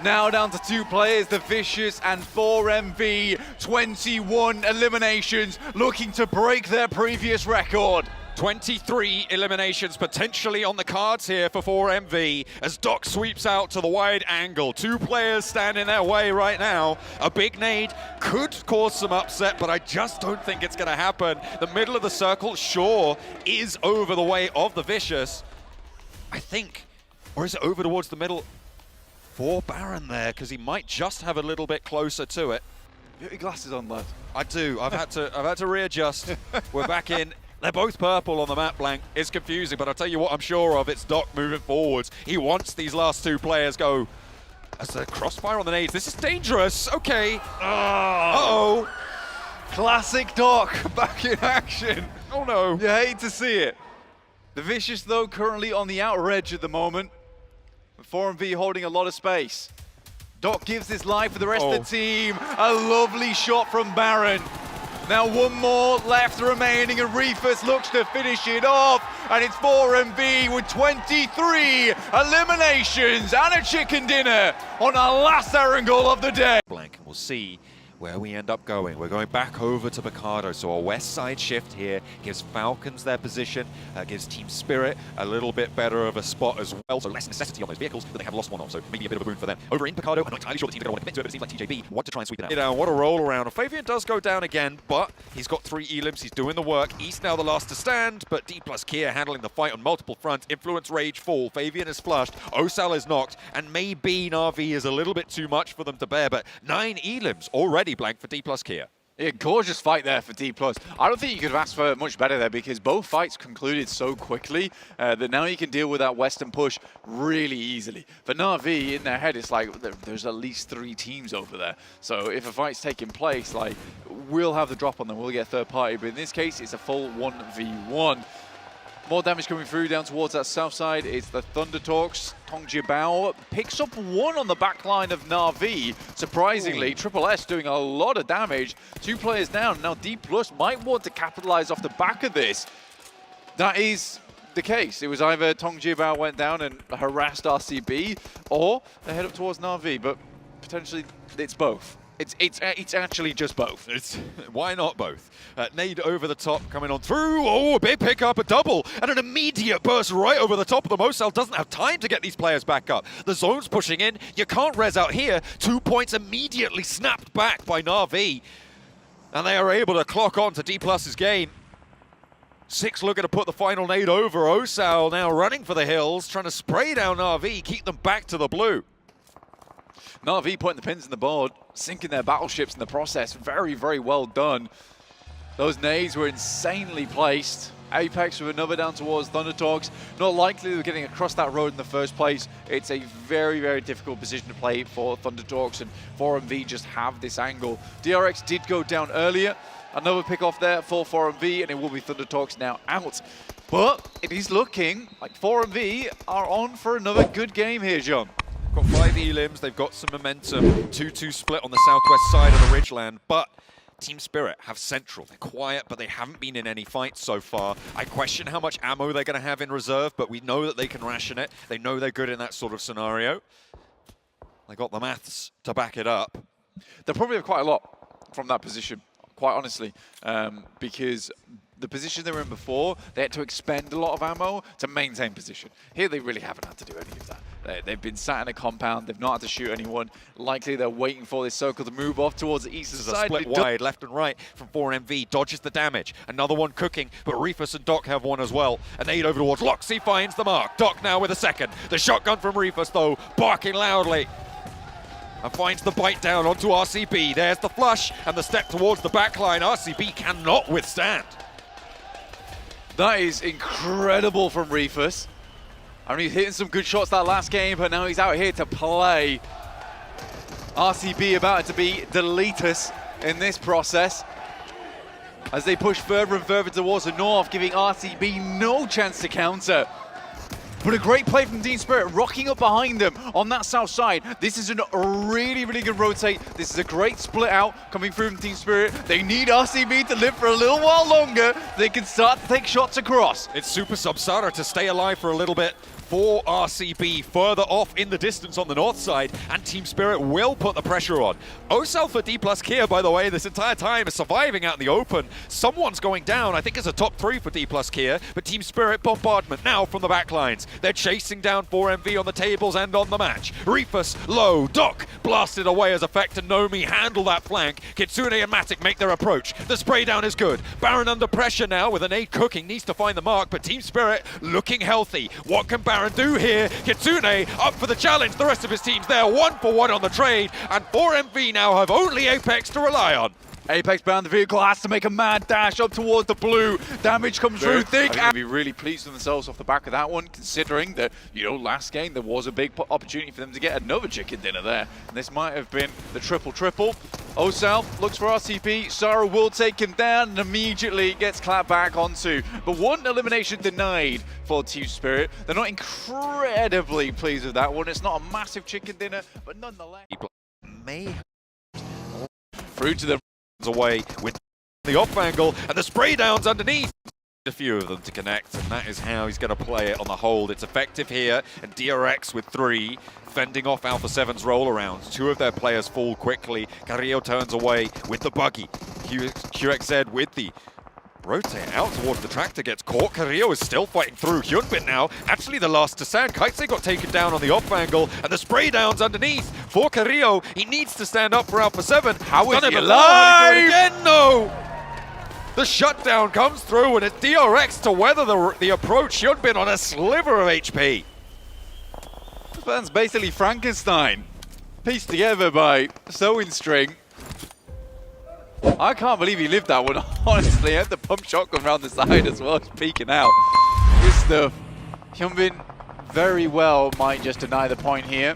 Now down to 2 players, the Vicious and 4MV. 21 eliminations, looking to break their previous record. 23 eliminations potentially on the cards here for 4MV as Doc sweeps out to the wide angle. 2 players stand in their way right now. A big nade could cause some upset, but I just don't think it's going to happen. The middle of the circle, sure, is over the way of the Vicious, I think. Or is it over towards the middle for Baron there? Because he might just have a little bit closer to it. Put your glasses on, lad. I do. I've had to readjust. We're back in. They're both purple on the map, Blank. It's confusing, but I'll tell you what I'm sure of. It's Doc moving forwards. He wants these last two players go. As the crossfire on the nades. This is dangerous. Okay. Uh-oh. Classic Doc back in action. Oh, no. You hate to see it. The Vicious, though, currently on the outer edge at the moment. 4MV holding a lot of space. Doc gives this life for the rest of the team. A lovely shot from Baron. Now one more left remaining, and Reefus looks to finish it off. And it's 4MV with 23 eliminations and a chicken dinner on our last Erangel of the day. Blank, and we'll see where we end up going. We're going back over to Picardo, so a west side shift here gives Falcons their position, gives Team Spirit a little bit better of a spot as well, so less necessity on those vehicles that they have lost one of, so maybe a bit of a boon for them. Over in Picardo, I'm not entirely sure the team's going to want to commit to it, but it seems like TJB want to try and sweep it out. What a roll around. Fabian does go down again, but he's got 3 elims, he's doing the work. East now the last to stand, but D plus Kia handling the fight on multiple fronts. Influence, Rage, Fall. Fabian is flushed, Osal is knocked, and maybe Na'Vi is a little bit too much for them to bear, but 9 elims already, Blank, for D plus Kia. Yeah, gorgeous fight there for D+. I don't think you could have asked for much better there, because both fights concluded so quickly that now you can deal with that western push really easily. For Na'Vi, in their head, it's like there's at least 3 teams over there. So if a fight's taking place, like, we'll have the drop on them, we'll get third party. But in this case, it's a full 1v1. More damage coming through down towards that south side. It's the Thunder Talks. Tong Jibao picks up 1 on the back line of Na'Vi. Surprisingly, Triple S doing a lot of damage. 2 players down. Now D+ might want to capitalize off the back of this. That is the case. It was either Tong Jibao went down and harassed RCB, or they head up towards Na'Vi, but potentially it's both. It's actually just both. Why not both? Nade over the top coming on through. Oh, a big pickup, a double, and an immediate burst right over the top of the Mosel. Doesn't have time to get these players back up. The zone's pushing in. You can't res out here. 2 points immediately snapped back by Na'Vi. And they are able to clock on to D+'s gain. 6 looking to put the final nade over. Osal now running for the hills, trying to spray down Na'Vi, keep them back to the blue. Na'Vi putting the pins in the board, sinking their battleships in the process. Very, very well done. Those nades were insanely placed. Apex with another down towards Thunder Talks. Not likely they were getting across that road in the first place. It's a very, very difficult position to play for Thunder Talks, and 4MV just have this angle. DRX did go down earlier. Another pick off there for 4MV, and it will be Thunder Talks now out. But it is looking like 4MV are on for another good game here, John. Got 5 elims, they've got some momentum. 2-2 split on the southwest side of the Ridgeland, but Team Spirit have Central. They're quiet, but they haven't been in any fights so far. I question how much ammo they're going to have in reserve, but we know that they can ration it. They know they're good in that sort of scenario. They got the maths to back it up. They'll probably have quite a lot from that position, quite honestly, because the position they were in before, they had to expend a lot of ammo to maintain position. Here, they really haven't had to do any of that. They've been sat in a compound, they've not had to shoot anyone. Likely they're waiting for this circle to move off towards the eastern side. Split wide, left and right from 4MV, dodges the damage. Another one cooking, but Reefus and Doc have one as well. A nade over towards Loxy finds the mark. Doc now with a second. The shotgun from Reefus, though, barking loudly. And finds the bite down onto RCB. There's the flush and the step towards the backline. RCB cannot withstand. That is incredible from Reefus. I mean, he's hitting some good shots that last game, but now he's out here to play. RCB about to be deletus in this process as they push further and further towards the north, giving RCB no chance to counter. But a great play from Team Spirit, rocking up behind them on that south side. This is a really, really good rotate. This is a great split out coming through from Team Spirit. They need RCB to live for a little while longer. They can start to take shots across. It's Super Subsara to stay alive for a little bit for RCB further off in the distance on the north side, and Team Spirit will put the pressure on. Osal for D+ Kia, by the way, this entire time is surviving out in the open. Someone's going down, I think it's a top 3 for D+ Kia, but Team Spirit bombardment now from the backlines. They're chasing down 4MV on the tables and on the match. Reefus, low, Doc, blasted away as Effect and Nomi handle that flank. Kitsune and Matic make their approach. The spray down is good. Baron under pressure now with an nade cooking, needs to find the mark, but Team Spirit looking healthy. What can Baron do here? Kitsune up for the challenge. The rest of his team's there, 1-for-1 on the trade, and 4MV now have only Apex to rely on. Apex bound the vehicle, has to make a mad dash up towards the blue. Damage comes through thick. They'll be really pleased with themselves off the back of that one, considering that, you know, last game there was a big opportunity for them to get another chicken dinner there. And this might have been the triple-triple. Osal looks for RCP. Sarah will take him down and immediately gets clapped back onto. But one elimination denied for Team Spirit. They're not incredibly pleased with that one. It's not a massive chicken dinner, but nonetheless. May Through to the away with the off angle and the spray downs underneath. A few of them to connect, and that is how he's going to play it on the hold. It's effective here, and DRX with 3, fending off Alpha 7's roll arounds. 2 of their players fall quickly. Carrillo turns away with the buggy. QXZ with the rotate out towards the tractor, gets caught. Carrillo is still fighting through. Hyunbin now, actually the last to stand. Kaitse got taken down on the off angle, and the spray downs underneath. For Carrillo, he needs to stand up for Alpha 7. How is he alive? alive? Again, no! The shutdown comes through, and it's DRX to weather the approach. Hyunbin on a sliver of HP. That's basically Frankenstein, pieced together by sewing string. I can't believe he lived that one, honestly. Had the pump shotgun around the side as well, it's peeking out. Good stuff. Hyunbin very well might just deny the point here.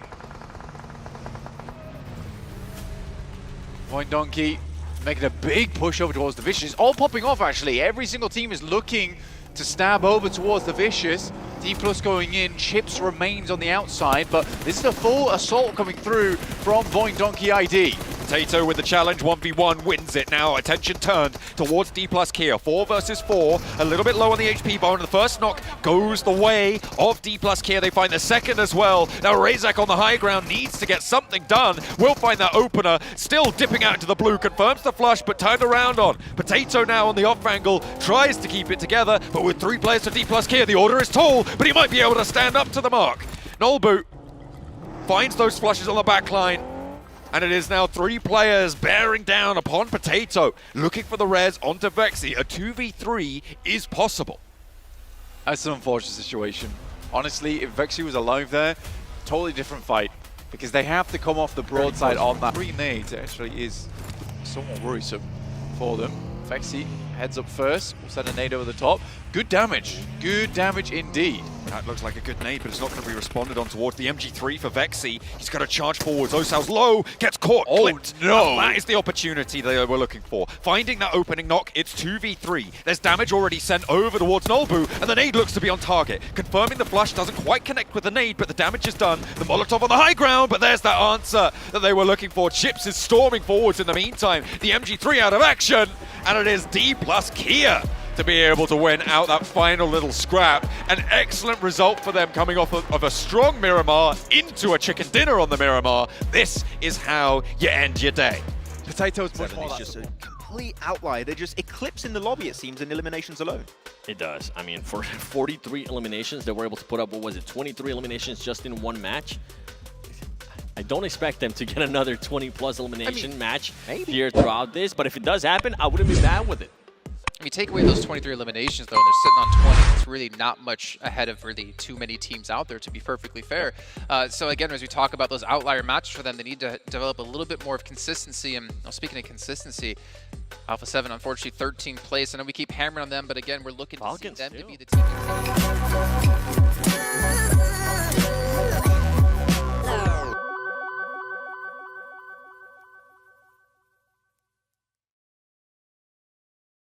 Point Donkey making a big push over towards the Vicious. All popping off, actually. Every single team is looking to stab over towards the Vicious. D+ going in, Chips remains on the outside, but this is a full assault coming through from Point Donkey ID. Potato with the challenge, 1v1, wins it now. Attention turned towards D+ Kia. 4 versus 4, a little bit low on the HP bar, and the first knock goes the way of D+ Kia. They find the second as well. Now Razak on the high ground needs to get something done. Will find that opener, still dipping out into the blue, confirms the flush, but turned around on. Potato now on the off angle, tries to keep it together, but with 3 players to D+ Kia, the order is tall, but he might be able to stand up to the mark. Nolbu finds those flushes on the back line. And it is now 3 players bearing down upon Potato, looking for the res onto Vexy. A 2v3 is possible. That's an unfortunate situation. Honestly, if Vexy was alive there, totally different fight. Because they have to come off the broadside on that. 3 nades actually is somewhat worrisome for them. Vexy heads up first, will send a nade over the top. Good damage indeed. That looks like a good nade, but it's not going to be responded on towards the MG3 for Vexy. He's got to charge forwards. Osal's low, gets caught, clipped. No! And that is the opportunity they were looking for. Finding that opening knock, it's 2v3. There's damage already sent over towards Nolbu, and the nade looks to be on target. Confirming the flush doesn't quite connect with the nade, but the damage is done. The Molotov on the high ground, but there's that answer that they were looking for. Chips is storming forwards in the meantime. The MG3 out of action, and it is D+ Kia to be able to win out that final little scrap. An excellent result for them, coming off of a strong Miramar into a chicken dinner on the Miramar. This is how you end your day. Potato's much It's just a complete outlier. They just eclipse in the lobby, it seems, in eliminations alone. It does. I mean, for 43 eliminations, they were able to put up, what was it, 23 eliminations just in one match? I don't expect them to get another 20-plus elimination match here throughout this, but if it does happen, I wouldn't be mad with it. If you take away those 23 eliminations, though, they're sitting on 20. It's really not much ahead of really too many teams out there, to be perfectly fair. So again, as we talk about those outlier matches for them, they need to develop a little bit more of consistency. And speaking of consistency, Alpha 7, unfortunately, 13th place. I know we keep hammering on them, but again, we're looking to see them to be the team.